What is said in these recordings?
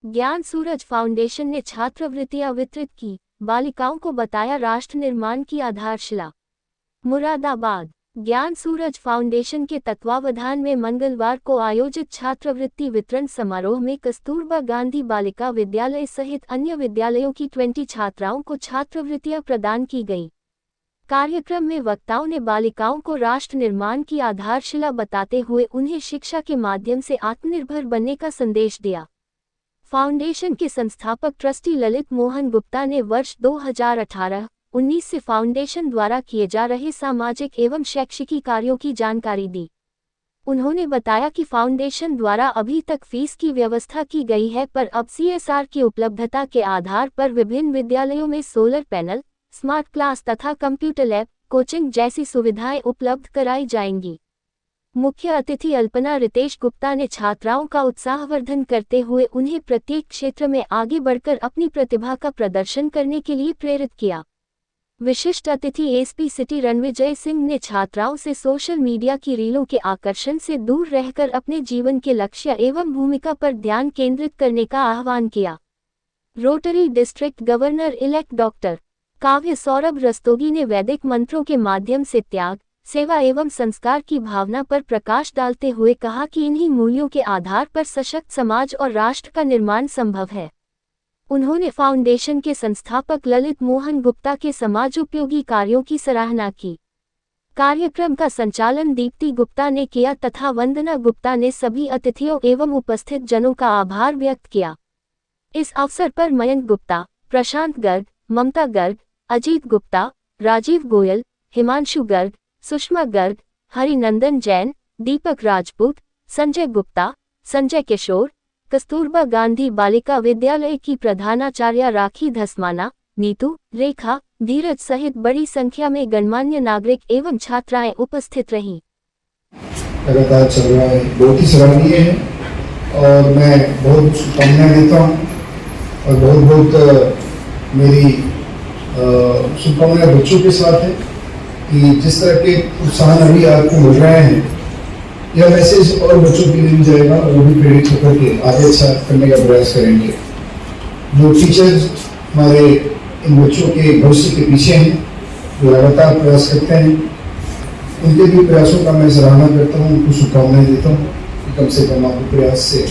ज्ञान सूरज फाउंडेशन ने छात्रवृत्तियां वितरित की, बालिकाओं को बताया राष्ट्र निर्माण की आधारशिला। मुरादाबाद। ज्ञान सूरज फाउंडेशन के तत्वावधान में मंगलवार को आयोजित छात्रवृत्ति वितरण समारोह में कस्तूरबा गांधी बालिका विद्यालय सहित अन्य विद्यालयों की 20 छात्राओं को छात्रवृत्तियां प्रदान की गई। कार्यक्रम में वक्ताओं ने बालिकाओं को राष्ट्र निर्माण की आधारशिला बताते हुए उन्हें शिक्षा के माध्यम से आत्मनिर्भर बनने का संदेश दिया। फाउंडेशन के संस्थापक ट्रस्टी ललित मोहन गुप्ता ने वर्ष 2018-19 से फाउंडेशन द्वारा किए जा रहे सामाजिक एवं शैक्षिकी कार्यों की जानकारी दी। उन्होंने बताया कि फाउंडेशन द्वारा अभी तक फीस की व्यवस्था की गई है, पर अब CSR की उपलब्धता के आधार पर विभिन्न विद्यालयों में सोलर पैनल, स्मार्ट क्लास तथा कंप्यूटर लैब, कोचिंग जैसी सुविधाएं उपलब्ध कराई जाएंगी। मुख्य अतिथि अल्पना रितेश गुप्ता ने छात्राओं का उत्साहवर्धन करते हुए उन्हें प्रत्येक क्षेत्र में आगे बढ़कर अपनी प्रतिभा का प्रदर्शन करने के लिए प्रेरित किया। विशिष्ट अतिथि SP सिटी रणविजय सिंह ने छात्राओं से सोशल मीडिया की रीलों के आकर्षण से दूर रहकर अपने जीवन के लक्ष्य एवं भूमिका पर ध्यान केंद्रित करने का आह्वान किया। Rotary district governor elect doctor काव्य सौरभ रस्तोगी ने वैदिक मंत्रों के माध्यम से त्याग, सेवा एवं संस्कार की भावना पर प्रकाश डालते हुए कहा कि इन्हीं मूल्यों के आधार पर सशक्त समाज और राष्ट्र का निर्माण संभव है। उन्होंने फाउंडेशन के संस्थापक ललित मोहन गुप्ता के समाजोपयोगी कार्यों की सराहना की। कार्यक्रम का संचालन दीप्ति गुप्ता ने किया तथा वंदना गुप्ता ने सभी अतिथियों एवं उपस्थित जनों का आभार व्यक्त किया। इस अवसर पर मयंक गुप्ता, प्रशांत गर्ग, ममता गर्ग, अजीत गुप्ता, राजीव गोयल, हिमांशु गर्ग, सुषमा गर्ग, हरिनंदन जैन, दीपक राजपूत, संजय गुप्ता, संजय किशोर, कस्तूरबा गांधी बालिका विद्यालय की प्रधानाचार्य राखी धसमाना, नीतू, रेखा, धीरज सहित बड़ी संख्या में गणमान्य नागरिक एवं छात्राएं उपस्थित रहीं। लगातार चल रहा है, बहुत ही सराहनीय है और मैं बहुत शुभकामनाएं देता हूँ और बहुत मेरी शुभकामनाएं बच्चों के साथ है कि जिस तरह के प्रोत्साहन अभी आपको मिल रहे हैं, यह मैसेज और बच्चों के लिए भी जाएगा और वो भी प्रेरित होकर के आगे अच्छा करने का प्रयास करेंगे। जो टीचर्स हमारे इन बच्चों के भविष्य के पीछे हैं, जो लगातार प्रयास करते हैं, उनके भी प्रयासों का मैं सराहना करता हूँ, उनको शुभकामनाएं देता हूँ कि कम से कम आपके प्रयास से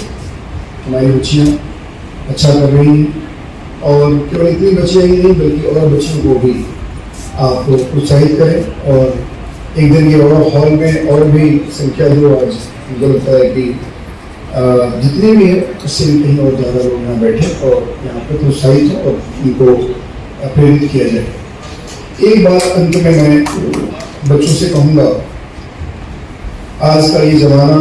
हमारी बच्चियाँ अच्छा कर रही हैं और केवल इतनी बच्चियाँ ही नहीं बल्कि और बच्चियों को भी आप प्रोत्साहित करें और एक दिन ये हॉल में और भी संख्या जो आज मुझे लगता है कि जितनी भी है उससे भी कहीं और ज़्यादा लोग यहाँ बैठे और यहाँ पर प्रोत्साहित हो और उनको प्रेरित किया जाए। एक बात अंत में मैं बच्चों से कहूँगा, आज का ये ज़माना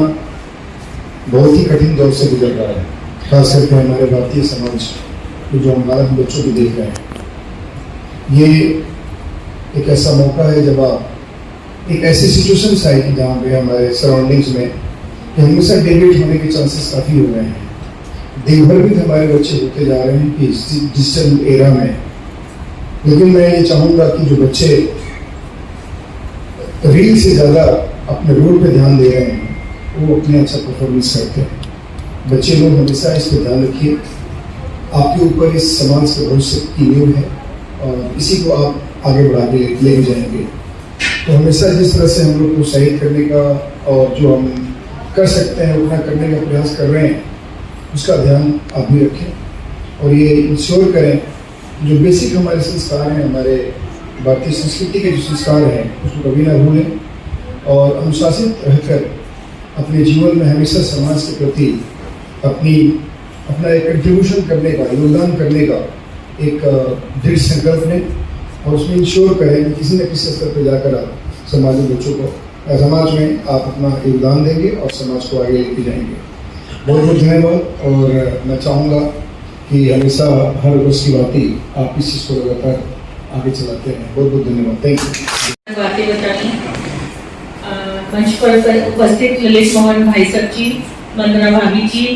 बहुत ही कठिन दौर से गुजर रहा है, खास करके हमारे भारतीय समाज जो हमारा हम बच्चों को देख रहे हैं। ये एक ऐसा मौका है जब आप एक ऐसी सिचुएशन आई कि जहाँ पे हमारे सराउंडिंग्स में हमेशा डेविड होने के चांसेस काफ़ी हो गए हैं। देखभर भी हमारे बच्चे होते जा रहे हैं कि डिजिटल एरा में, लेकिन मैं ये चाहूँगा कि जो बच्चे रील से ज़्यादा अपने रोल पे ध्यान दे रहे हैं वो अपने अच्छा परफॉर्मेंस करते हैं। बच्चे लोग हमेशा इस पर ध्यान रखिए, आपके ऊपर इस समाज के भविष्य की नींव है और इसी को आप आगे बढ़ा के ले जाएंगे। तो हमेशा जिस तरह से हम लोग को प्रोत्साहित करने का और जो हम कर सकते हैं उतना करने का प्रयास कर रहे हैं, उसका ध्यान आप भी रखें और ये इंश्योर करें जो बेसिक हमारे संस्कार हैं, हमारे भारतीय संस्कृति के जो संस्कार हैं उसको कभी ना भूलें और अनुशासित रहकर अपने जीवन में हमेशा समाज के प्रति अपना एक कंट्रीब्यूशन करने का, योगदान करने का एक दृढ़ संकल्प लें और उसमें इंश्योर करें कि किसी न किसी स्तर पर जाकर आप समाज में बच्चों को समाज में आप अपना योगदान देंगे और समाज को आगे लेके जाएंगे। बहुत बहुत धन्यवाद और मैं चाहूँगा कि हमेशा हर वर्ष की बात ही आप इस चीज़ को लगातार आगे चलाते हैं। बहुत बहुत धन्यवाद, थैंक यू। बातें बतानी मंच पर उपस्थित ललित मोहन भाई साहब जी, वंदना भाभी जी,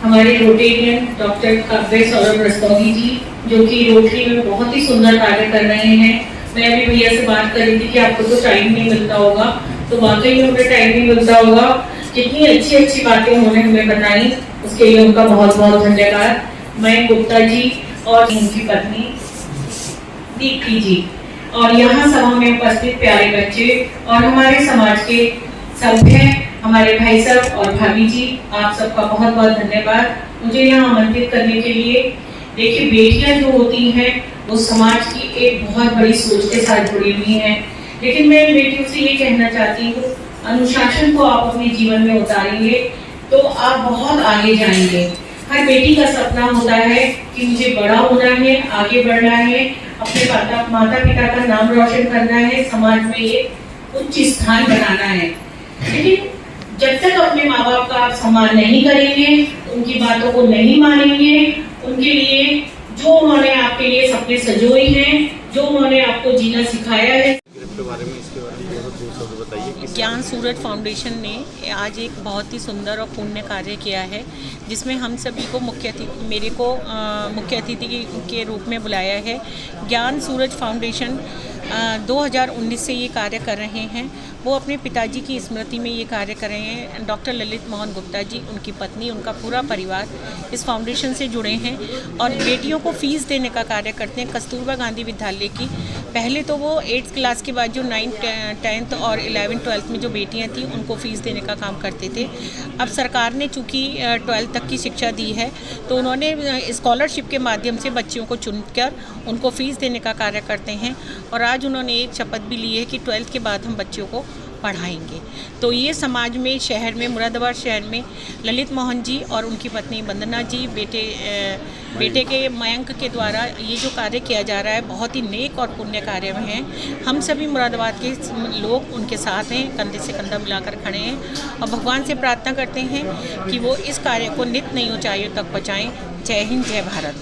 हमारे रोटेरियन डॉक्टर काव्य सौरभ रस्तोगी जी जो कि रोटरी में बहुत ही सुंदर कार्य कर रहे हैं। मैं अभी भैया से बात कर रही थी कि आपको तो टाइम नहीं मिलता होगा, तो वाकई में हमें टाइम नहीं मिलता होगा। कितनी अच्छी अच्छी बातें उन्होंने हमें बताई, उसके लिए उनका बहुत बहुत धन्यवाद। मयंक गुप्ता जी और उनकी पत्नी दीप्ति जी, और यहाँ सभा में उपस्थित प्यारे बच्चे और हमारे समाज के सभ्य हमारे भाई साहब और भाभी जी, आप सबका बहुत बहुत धन्यवाद मुझे यहाँ आमंत्रित करने के लिए। देखिए, बेटियां जो होती हैं वो समाज की एक बहुत बड़ी सोच के साथ जुड़ी हुई हैं, लेकिन मैं बेटियों से ये कहना चाहती हूँ, अनुशासन को आप अपने जीवन में उतारेंगे तो आप बहुत आगे जाएंगे। हर बेटी का सपना होता है कि मुझे बड़ा होना है, आगे बढ़ना है, अपने माता पिता का नाम रोशन करना है, समाज में एक उच्च स्थान बनाना है। लेकिन जब तक अपने माँ बाप का आप सम्मान नहीं करेंगे, उनकी बातों को नहीं मानेंगे, उनके लिए जो उन्होंने आपके लिए सपने सजोए हैं, जो उन्होंने आपको जीना सिखाया है। ज्ञान सूरज फाउंडेशन ने आज एक बहुत ही सुंदर और पुण्य कार्य किया है, जिसमें हम सभी को मुख्य अतिथि के रूप में बुलाया है। ज्ञान सूरज फाउंडेशन 2019 से ये कार्य कर रहे हैं। वो अपने पिताजी की स्मृति में ये कार्य कर रहे हैं। डॉक्टर ललित मोहन गुप्ता जी, उनकी पत्नी, उनका पूरा परिवार इस फाउंडेशन से जुड़े हैं और बेटियों को फ़ीस देने का कार्य करते हैं। कस्तूरबा गांधी विद्यालय की पहले तो वो 8th क्लास के बाद जो 9th 10th और 11th 12th में जो बेटियां थीं उनको फ़ीस देने का काम करते थे। अब सरकार ने चूँकि 12th तक की शिक्षा दी है तो उन्होंने स्कॉलरशिप के माध्यम से बच्चियों को चुनकर उनको फ़ीस देने का कार्य करते हैं। और आज उन्होंने एक शपथ भी ली है कि 12th के बाद हम बच्चियों को पढ़ाएंगे। तो ये समाज में, शहर में, मुरादाबाद शहर में ललित मोहन जी और उनकी पत्नी वंदना जी, बेटे के मयंक के द्वारा ये जो कार्य किया जा रहा है बहुत ही नेक और पुण्य कार्य में है। हम सभी मुरादाबाद के लोग उनके साथ हैं, कंधे से कंधा मिलाकर खड़े हैं और भगवान से प्रार्थना करते हैं कि वो इस कार्य को नित नई ऊंचाइयों तक पहुँचाएँ। जय हिंद, जय भारत।